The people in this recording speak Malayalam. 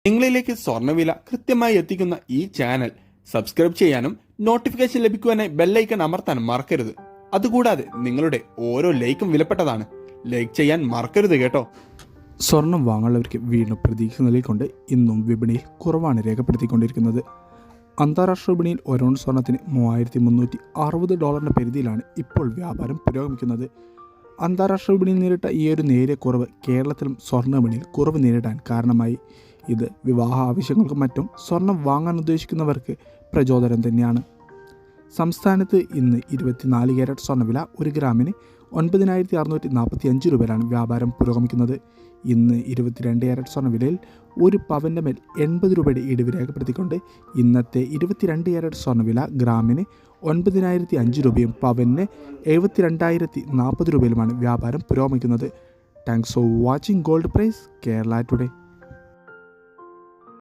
നിങ്ങളിലേക്ക് സ്വർണ്ണവില കൃത്യമായി എത്തിക്കുന്ന ഈ ചാനൽ സബ്സ്ക്രൈബ് ചെയ്യാനും നോട്ടിഫിക്കേഷൻ ലഭിക്കുവാനായി ബെല്ലൈക്കൺ അമർത്താനും മറക്കരുത്. അതുകൂടാതെ നിങ്ങളുടെ ഓരോ ലൈക്കും വിലപ്പെട്ടതാണ്. ലൈക്ക് ചെയ്യാൻ മറക്കരുത് കേട്ടോ. സ്വർണം വാങ്ങുന്നവർക്ക് വീണ്ടും പ്രതീക്ഷ നൽകിക്കൊണ്ട് ഇന്നും വിപണിയിൽ കുറവാണ് രേഖപ്പെടുത്തിക്കൊണ്ടിരിക്കുന്നത്. അന്താരാഷ്ട്ര വിപണിയിൽ ഒരൗൺ സ്വർണത്തിന് $3,360 പരിധിയിലാണ് ഇപ്പോൾ വ്യാപാരം പുരോഗമിക്കുന്നത്. അന്താരാഷ്ട്ര വിപണിയിൽ നേരിട്ട ഈ ഒരു നേരിയ കുറവ് കേരളത്തിലും സ്വർണ്ണ വിപണിയിൽ കുറവ് നേരിടാൻ കാരണമായി. ഇത് വിവാഹ ആവശ്യങ്ങൾക്കും മറ്റും സ്വർണം വാങ്ങാൻ ഉദ്ദേശിക്കുന്നവർക്ക് പ്രചോദനം തന്നെയാണ്. സംസ്ഥാനത്ത് ഇന്ന് 24 ക്യാരറ്റ് സ്വർണ്ണവില 1 ഗ്രാമിന് 9,645 രൂപയിലാണ് വ്യാപാരം പുരോഗമിക്കുന്നത്. ഇന്ന് 22 ക്യാരറ്റ് സ്വർണ്ണവിലയിൽ ഒരു പവൻ്റെ മേൽ 80 രൂപയുടെ ഇടിവ് രേഖപ്പെടുത്തിക്കൊണ്ട് ഇന്നത്തെ 22 ക്യാരറ്റ് സ്വർണ്ണവില ഗ്രാമിന് 9,005 രൂപയും പവന് 72,040 രൂപയിലുമാണ് വ്യാപാരം പുരോഗമിക്കുന്നത്. Thanks for watching gold price Kerala today.